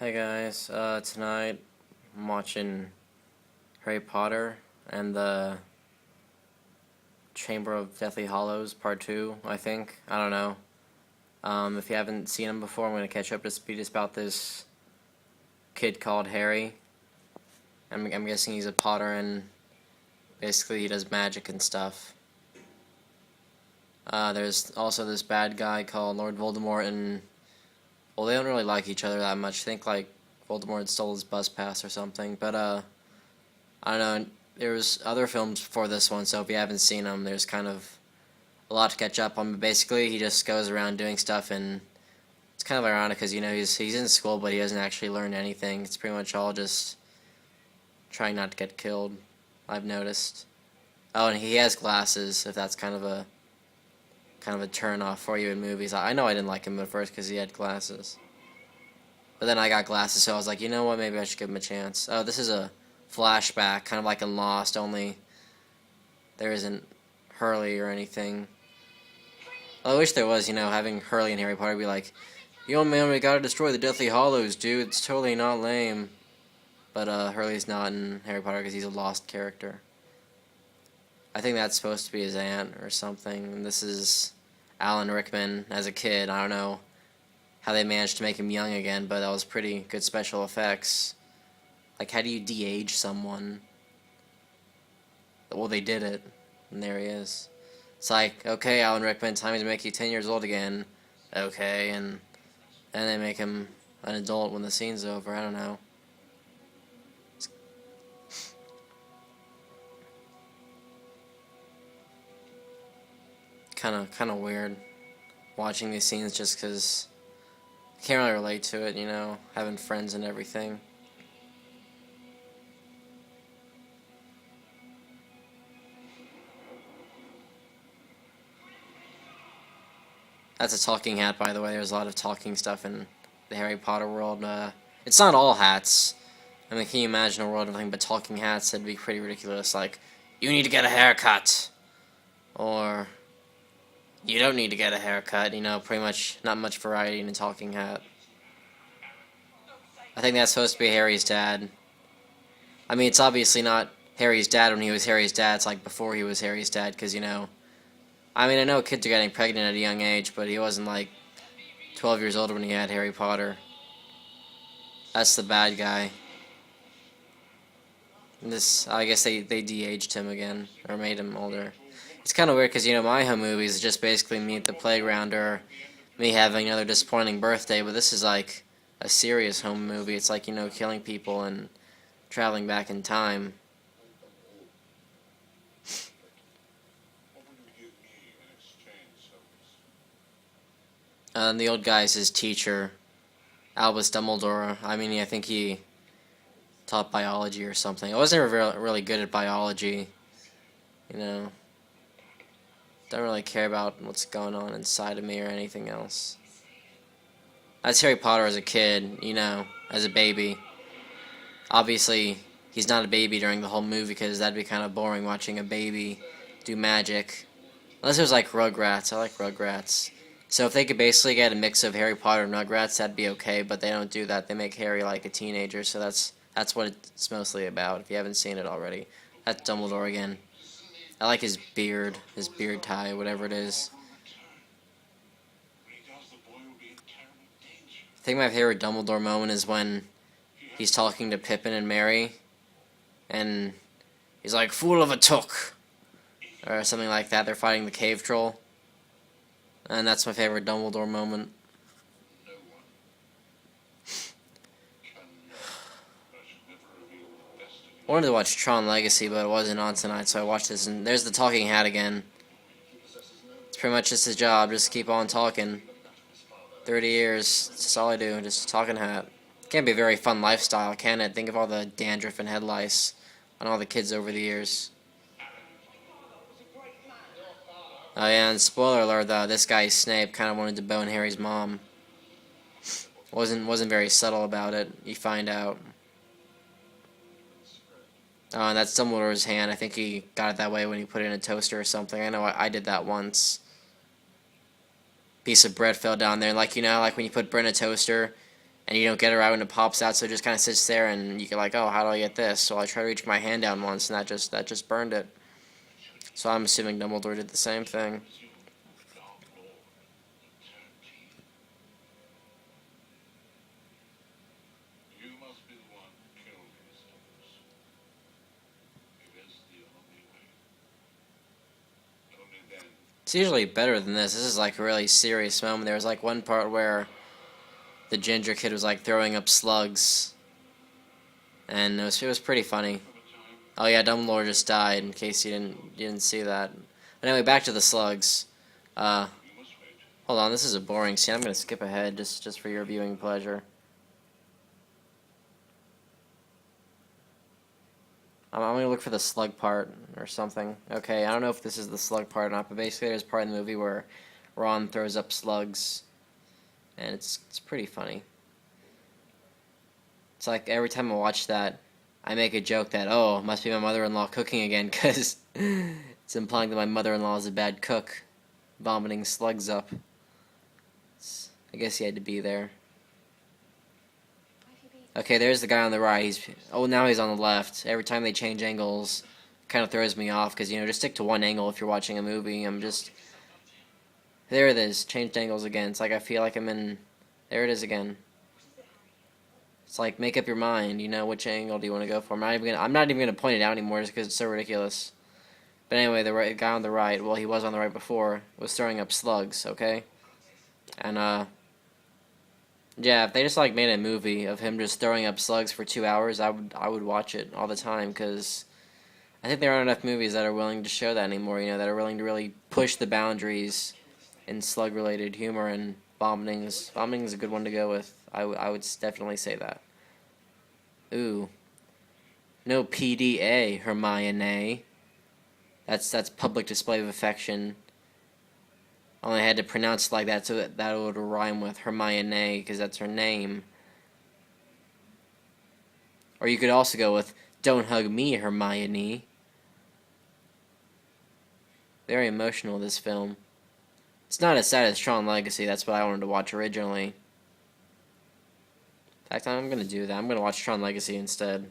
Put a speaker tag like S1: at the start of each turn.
S1: Hey guys, tonight I'm watching Harry Potter and the Chamber of Deathly Hallows Part II, I think. I don't know. If you haven't seen them before, I'm going to catch up to speed. It's about this kid called Harry. I'm guessing he's a Potter and basically he does magic and stuff. There's also this bad guy called Lord Voldemort, and well, they don't really like each other that much. I think like Voldemort stole his bus pass or something, but I don't know. There's other films before this one, so if you haven't seen them, there's kind of a lot to catch up on. But basically, he just goes around doing stuff, and it's kind of ironic because he's in school, but he doesn't actually learn anything. It's pretty much all just trying not to get killed. I've noticed. Oh, and he has glasses. If that's kind of a turn off for you in movies. I know I didn't like him at first because he had glasses. But then I got glasses, so I was like, you know what, maybe I should give him a chance. Oh, this is a flashback, kind of like in Lost, only there isn't Hurley or anything. Well, I wish there was, having Hurley and Harry Potter be like, yo man, we gotta destroy the Deathly Hallows, dude, it's totally not lame. But Hurley's not in Harry Potter because he's a lost character. I think that's supposed to be his aunt or something, and this is Alan Rickman as a kid. I don't know how they managed to make him young again, but that was pretty good special effects. Like, how do you de-age someone? Well, they did it, and there he is. It's like, okay, Alan Rickman, time to make you 10 years old again. Okay, and then they make him an adult when the scene's over. I don't know. Kind of weird watching these scenes just because I can't really relate to it, having friends and everything. That's a talking hat, by the way. There's a lot of talking stuff in the Harry Potter world. It's not all hats. I mean, can you imagine a world of nothing but talking hats? That'd be pretty ridiculous. Like, you need to get a haircut. Or, you don't need to get a haircut. Pretty much not much variety in a talking hat. I think that's supposed to be Harry's dad. I mean, it's obviously not Harry's dad when he was Harry's dad. It's like before he was Harry's dad, because, I mean, I know kids are getting pregnant at a young age, but he wasn't, like, 12 years old when he had Harry Potter. That's the bad guy. I guess they de-aged him again, or made him older. It's kind of weird, because, my home movies is just basically me at the playground, or me having another disappointing birthday, but this is, like, a serious home movie. It's like, killing people and traveling back in time. And the old guy's his teacher, Albus Dumbledore. I mean, I think he taught biology or something. I was never really good at biology, Don't really care about what's going on inside of me or anything else. That's Harry Potter as a kid, as a baby. Obviously, he's not a baby during the whole movie because that'd be kind of boring watching a baby do magic. Unless it was like Rugrats. I like Rugrats. So if they could basically get a mix of Harry Potter and Rugrats, that'd be okay, but they don't do that. They make Harry like a teenager, so that's what it's mostly about, if you haven't seen it already. That's Dumbledore again. I like his beard tie, whatever it is. I think my favorite Dumbledore moment is when he's talking to Pippin and Mary, and he's like, "Fool of a Took," or something like that. They're fighting the cave troll, and that's my favorite Dumbledore moment. I wanted to watch Tron Legacy, but it wasn't on tonight, so I watched this, and there's the talking hat again. It's pretty much just his job, just keep on talking. 30 years, that's all I do, just talking hat. Can't be a very fun lifestyle, can it? Think of all the dandruff and head lice on all the kids over the years. Oh yeah, and spoiler alert though, this guy Snape kind of wanted to bone Harry's mom. Wasn't very subtle about it, you find out. Oh, and that's Dumbledore's hand. I think he got it that way when he put it in a toaster or something. I know I did that once. Piece of bread fell down there. Like, like when you put bread in a toaster, and you don't get it right when it pops out, so it just kind of sits there, and you get like, oh, how do I get this? So I tried to reach my hand down once, and that just burned it. So I'm assuming Dumbledore did the same thing. It's usually better than this. This is like a really serious moment. There was like one part where the ginger kid was like throwing up slugs, and it was pretty funny. Oh yeah, Dumbledore just died. In case you didn't see that. Anyway, back to the slugs. Uh, Hold on. This is a boring scene. I'm gonna skip ahead just for your viewing pleasure. I'm gonna look for the slug part or something. Okay, I don't know if this is the slug part or not, but basically there's part in the movie where Ron throws up slugs, and it's pretty funny. It's like every time I watch that, I make a joke that, oh, it must be my mother-in-law cooking again, because it's implying that my mother-in-law is a bad cook, vomiting slugs up. I guess he had to be there. Okay, there's the guy on the right. Now he's on the left. Every time they change angles, kind of throws me off, because, just stick to one angle if you're watching a movie. There it is, changed angles again. It's like I feel like I'm in, there it is again. It's like, make up your mind, which angle do you want to go for. I'm not even gonna point it out anymore just because it's so ridiculous. But anyway, the guy on the right, well, he was on the right before, was throwing up slugs, okay? And, yeah, if they just like made a movie of him just throwing up slugs for 2 hours, I would watch it all the time, because I think there aren't enough movies that are willing to show that anymore, that are willing to really push the boundaries in slug-related humor and vomitings. Vomiting is a good one to go with. I would definitely say that. Ooh. No PDA, Hermione. That's public display of affection. Only had to pronounce it like that so that would rhyme with Hermione, because that's her name. Or you could also go with, don't hug me, Hermione. Very emotional, this film. It's not as sad as Tron Legacy. That's what I wanted to watch originally. In fact, I'm going to do that. I'm going to watch Tron Legacy instead.